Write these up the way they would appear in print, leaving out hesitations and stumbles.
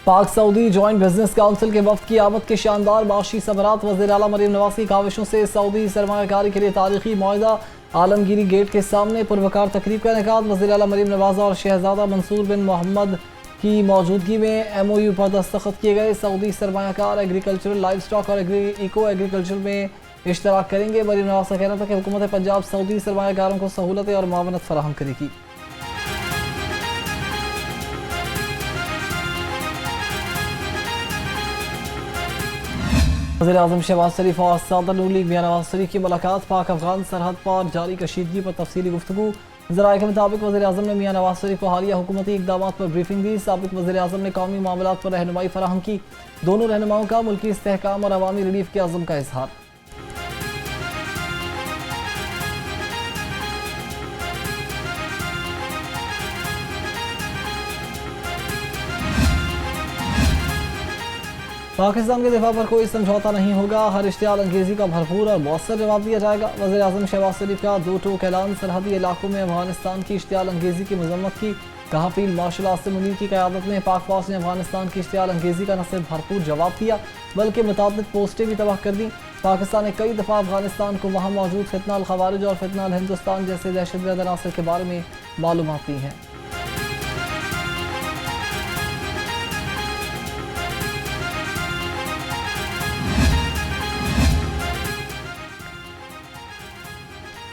पाक Saudi joint business council के वफ्द की आमद के शानदार माशी सबरात। वज़ीर आला मरीम नवाज की काविशों से सऊदी सरमायाकारी के लिए तारीखी मुआहदा। आलमगीरी गेट के सामने पुरवकार तकरीब का इनेकाद। वज़ीर आला मरीम नवाज और शहजादा मंसूर बिन मोहम्मद की मौजूदगी में MOU पर दस्तखत किए गए। सऊदी सरमायाकार एग्रीकल्चरल, लाइव स्टॉक और इको एग्रीकल्चर में इश्तराक करेंगे। मरीम नवाज का कहना था कि हुकूमत पंजाब सऊदी सरमायाकारों को सहूलतें और मावनत फराहम करेगी। वज़ीर आज़म शहबाज शरीफ और सदर नून लीग मियां नवाज शरीफ की मुलाकात। पाक अफगान सरहद पर जारी कशीदगी पर तफसीली गुफ्तगू। ज़राए के मुताबिक वज़ीर आज़म ने मियां नवाज शरीफ को हालिया हुकूमती इक़दाम पर ब्रीफिंग दी। साबिक़ वज़ीर आज़म ने कौमी मामलात पर रहनुमाई फराहम की। दोनों रहनुमाओं का मुल्की इस्तेहकाम और अवामी रिलीफ के अज़्म का इजहार। पाकिस्तान के दिफा पर कोई समझौता नहीं होगा। हर इश्तियाल अंगेज़ी का भरपूर और मौसर जवाब दिया जाएगा। वज़ीर आज़म शहबाज शरीफ का दो टोक ऐलान। सरहदी इलाकों में अफगानिस्तान की इश्तियाल अंगेज़ी की मजम्मत की। कहा फील्ड मार्शल आसिम मुनीर की क़यादत में पाक फौज ने अफगानिस्तान की इश्तियाल अंगेज़ी का न सिर्फ भरपूर जवाब दिया बल्कि मुतअद्दिद पोस्टें भी तबाह कर दी। पाकिस्तान ने कई दफ़ा अफगानिस्तान को वहाँ मौजूद फितना अल खवारिज और फितना अल हिंदुस्तान जैसे दहशतगर्द अनासर के बारे में मालूमात दी हैं।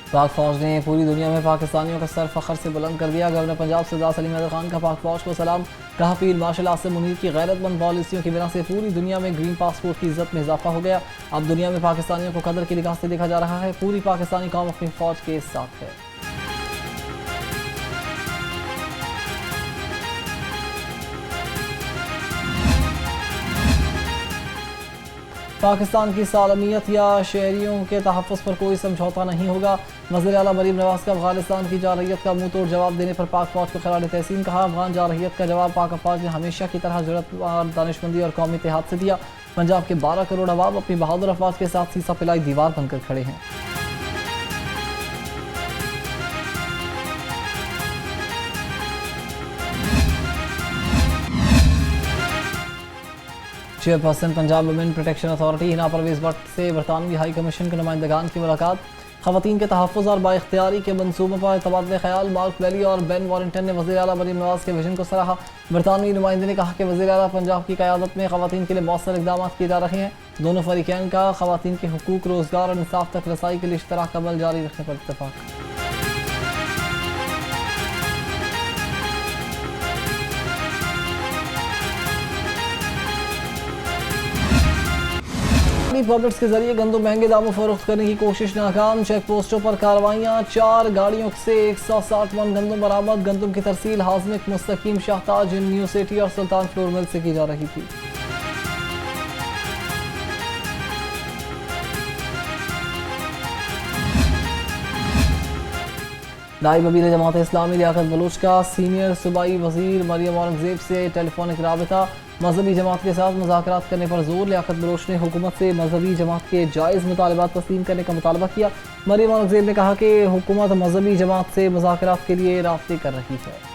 पाक फौज ने पूरी दुनिया में पाकिस्तानियों का सर फख्र से बुलंद कर दिया। गवर्नर पंजाब सरदार सलीम अहमद खान का पाक फौज को सलाम। कहा फील्ड मार्शल आसिम मुनीर की गैरतमंद पॉलिसियों की वजह से पूरी दुनिया में ग्रीन पासपोर्ट की इज्जत में इजाफा हो गया। अब दुनिया में पाकिस्तानियों को कदर की निगाह से देखा जा रहा है। पूरी पाकिस्तानी कौम अपनी फौज के साथ है। पाकिस्तान की सालमियत या शहरियों के तहफ़्फ़ुज़ पर कोई समझौता नहीं होगा। वज़ीर आला मरीम नवाज का अफगानिस्तान की जारहियत का मुंह तोड़ जवाब देने पर पाक फौज को खराज तहसीन। कहा अफगान जारहियत का जवाब पाक फौज ने हमेशा की तरह जुर्रत, दानिशमंदी और कौमी इत्तेहाद से दिया। पंजाब के 12 करोड़ अवाम अपनी बहादुर अफवाज के साथ सीसा पिलाई दीवार बनकर खड़े हैं। Chairperson Punjab Women Protection Authority Hina Parvez Bhatt से बरतानवी हाई कमीशन के नुमाइंदगान की मुलाकात। ख़वातीन के तहफ़्फ़ुज़ और बाइख्तियारी के मनसूबों पर तबादले ख़याल। मार्क वेली और बेन वॉरिंगटन ने वज़ीर आला मरीम नवाज के विजन को सराहा। बरतानवी नुमाइंदे ने कहा कि वज़ीर आला पंजाब की क़यादत में ख़वातीन के लिए मौसर इक़दाम किए जा रहे हैं। दोनों फ़रीक़ैन का ख़वातीन के हुकूक, रोज़गार और इंसाफ तक रसाई के लिए इश्तराक अमल जारी रखने पर इत्तफ़ाक़। परमिट्स के जरिए गंदम महंगे दामों फरोख्त करने की कोशिश नाकाम। चेक पोस्टों पर कार्रवाइयाँ। 4 गाड़ियों से 160 मन गंदम बरामद। गंदम की तरसील हाज़मिक, मुस्तकीम, शाहताज, न्यू सिटी और सुल्तान फ्लोर मिल से की जा रही थी। नाइब वज़ीर जमात इस्लामी लियाकत बलूच का सीनियर सूबाई वज़ीर मरियम औरंगज़ेब से टेलीफोनिक राबिता। मजहबी जमात के साथ मुज़ाकरात करने पर जोर। लियाकत बलूच ने हुकूमत से मजहबी जमात के जायज़ मुतालबात तस्लीम करने का मुतालबा किया। मरियम औरंगज़ेब ने कहा कि हुकूमत मजहबी जमात से मुज़ाकरात के लिए राब्ते कर रही है।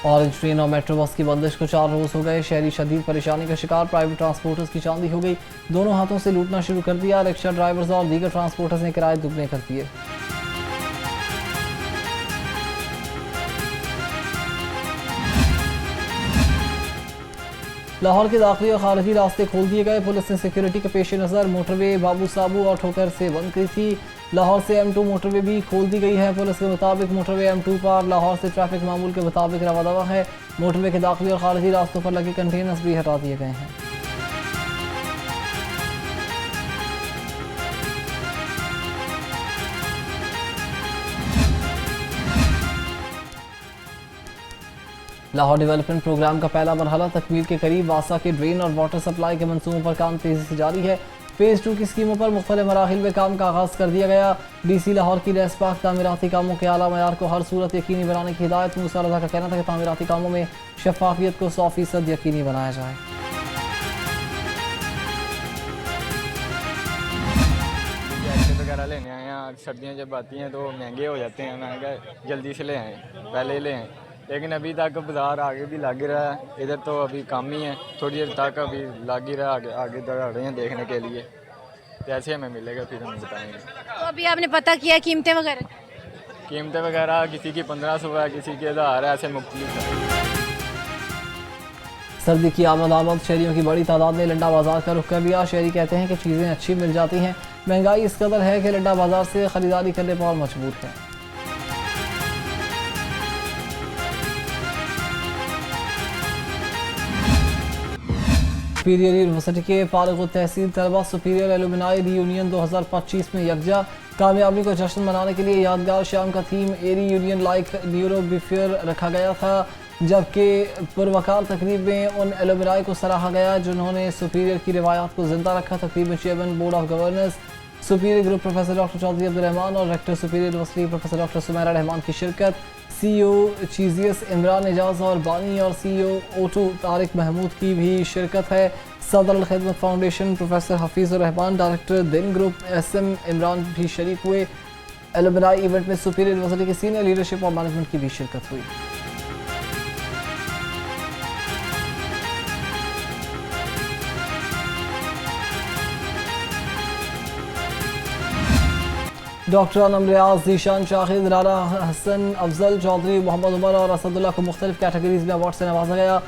ऑरेंज ट्रेन और मेट्रो बस की बंदिश को 4 रोज़ हो गए। शहरी शदीद परेशानी का शिकार। प्राइवेट ट्रांसपोर्टर्स की चांदी हो गई। दोनों हाथों से लूटना शुरू कर दिया। रिक्शा ड्राइवर्स और दीगर ट्रांसपोर्टर्स ने किराए दुगने कर दिए। लाहौर के दाखिली और खारजी रास्ते खोल दिए गए। पुलिस ने सिक्योरिटी के पेश नज़र मोटरवे बाबू साबू और ठोकर से बंद की थी। लाहौर से M2 मोटरवे भी खोल दी गई है। पुलिस के मुताबिक मोटरवे M2 पर लाहौर से ट्रैफिक मामूल के मुताबिक रवा दवा है। मोटरवे के दाखिली और खारजी रास्तों पर लगे कंटेनर्स भी हटा दिए गए हैं। लाहौर डेवलपमेंट प्रोग्राम का पहला मरहला तकमील के करीब। वासा के ड्रेन और वाटर सप्लाई के मनसूबों पर काम तेजी से जारी है। फेज़ 2 की स्कीमों पर मुख्तलिफ मराहिल में काम का आगाज़ कर दिया गया। DC लाहौर की रेस्पाक तामीराती कामों के आला मयार को हर सूरत यकीनी बनाने की हिदायत। मूसा रज़ा का कहना था कि तामीराती कामों में शफाफियत को 100% यकीनी बनाया जाए। वगैरह लेने आए हैं। सर्दियाँ जब आती हैं तो महंगे हो जाते हैं, मैंने कहा जल्दी से ले आएँ, पहले ही ले आएँ। लेकिन अभी तक बाज़ार आगे भी लग ही रहा है, इधर तो अभी कम ही है, थोड़ी देर तक अभी लग ही रहा है, आगे आगे दौड़ रहे हैं देखने के लिए। कैसे हमें मिलेगा फिर हम बताएँगे। तो अभी आपने पता किया कीमतें वगैरह? कीमतें वगैरह किसी की 1500 है, किसी की 1000 है, ऐसे मुख्तलिफ है। सर्दी की आमद शहरियों की बड़ी तादाद ने लंडा बाजार का रुख कर लिया। शहरी कहते हैं कि चीज़ें अच्छी मिल जाती हैं, महंगाई इस कदर है कि लंडा बाजार से ख़रीदारी करने पर मजबूर है। सुपीरियर यूनिवर्सिटी के फारिग तहसील तलबा सुपीरियर एलुमनाई रीयूनियन 2025 में यकजा। कामयाबी को जश्न मनाने के लिए यादगार शाम का थीम एरी यूनियन लाइक न्यूरो बिफेयर रखा गया था, जबकि पुरवकार तकरीब में उन एलुमनाई को सराहा गया जिन्होंने सुपीरियर की रिवायात को जिंदा रखा। तकरीब में chairman board of governors superior group professor doctor Chaudhry Abdul Rehman और rector superior university professor doctor Sumaira Rehman की शिरकत। CEO चीजियस इमरान एजाज और बानी और CEO O2 तारिक महमूद की भी शिरकत है। सदर खिदमत foundation professor Hafeez Rahman, director दिन ग्रुप SM इमरान भी शरीक हुए। एलुमनाई इवेंट में सुपीरियर यूनिवर्सिटी की सीनियर लीडरशिप और मैनेजमेंट की भी शिरकत हुई। डॉक्टर अनम रियाज, जीशान शाहिद, राना हसन, अफजल चौधरी, मोहम्मद उमर और असदुल्ला को मुख्तलिफ कैटेगरीज में अवार्ड से नवाजा गया।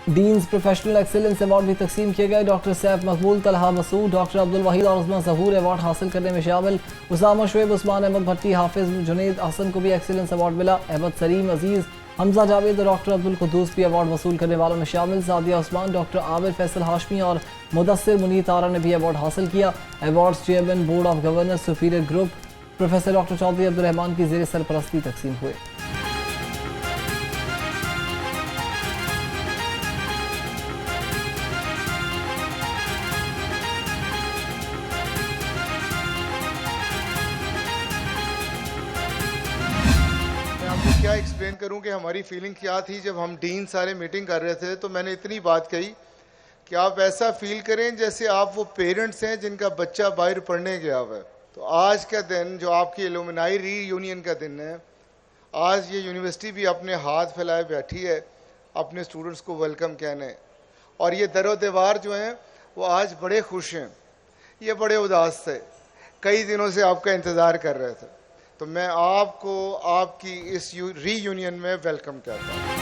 डीन्स प्रोफेशनल एक्सीलेंस अवार्ड भी तकसीम किए गए। डॉक्टर सैफ मकबूल, तलहा मसूद, डॉक्टर अब्दुल वहीद और उस्मान ज़हूर अवार्ड हासिल करने में शामिल। उसामा शुएब, उस्मान अहमद भट्टी, हाफिज जुनैद हसन को भी एक्सीलेंस अवार्ड मिला। अहमद सलीम अजीज़, हमजा जावेद और डॉक्टर अब्दुल कुद्दूस भी अवार्ड वसूल करने वालों में शामिल। सादिया उस्मान, डॉक्टर आमिर फैसल हाशमी और मुदस्सिर मुनीर तारा ने भी अवार्ड हासिल किया। Awards chairman board of governors superior group professor doctor Chaudhry Abdul Rehman की ज़ेर सरपरस्ती तकसीम हुए। आपको क्या एक्सप्लेन करूं कि हमारी फीलिंग क्या थी जब हम डीन सारे मीटिंग कर रहे थे। तो मैंने इतनी बात कही कि आप ऐसा फील करें जैसे आप वो पेरेंट्स हैं जिनका बच्चा बाहर पढ़ने गया हुआ है। तो आज का दिन जो आपकी एलुमनाई रीयूनियन का दिन है, आज ये यूनिवर्सिटी भी अपने हाथ फैलाए बैठी है अपने स्टूडेंट्स को वेलकम कहने, और ये दरो दीवार जो हैं वो आज बड़े खुश हैं, ये बड़े उदास थे, कई दिनों से आपका इंतज़ार कर रहे थे। तो मैं आपको आपकी इस रीयूनियन में वेलकम करता हूँ।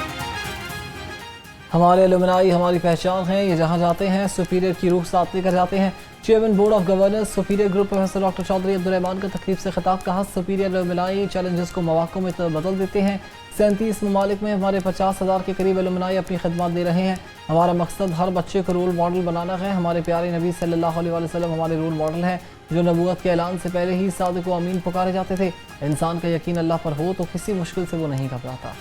हमारे एलुमनाई हमारी पहचान है, ये जहाँ जाते हैं सुपीरियर की रूह साथ लेकर जाते हैं। Chairman board of governors superior group professor doctor Chaudhry Abdul Rehman का तकरीब से खिताब। कहा सुपीरियर एलुमनाई चैलेंजेस को मौक़ों में बदल देते हैं। 37 ममालिक में हमारे 50,000 के करीब एलुमनाई अपनी खिदमत दे रहे हैं। हमारा मकसद हर बच्चे को रोल मॉडल बनाना है। हमारे प्यारे नबी सल्लल्लाहु अलैहि वसल्लम हमारे रोल मॉडल हैं, जो नबूवत के ऐलान से पहले ही सादिक व अमीन पुकारे जाते थे। इंसान का यकीन अल्लाह पर हो तो किसी मुश्किल से वो नहीं घबराता।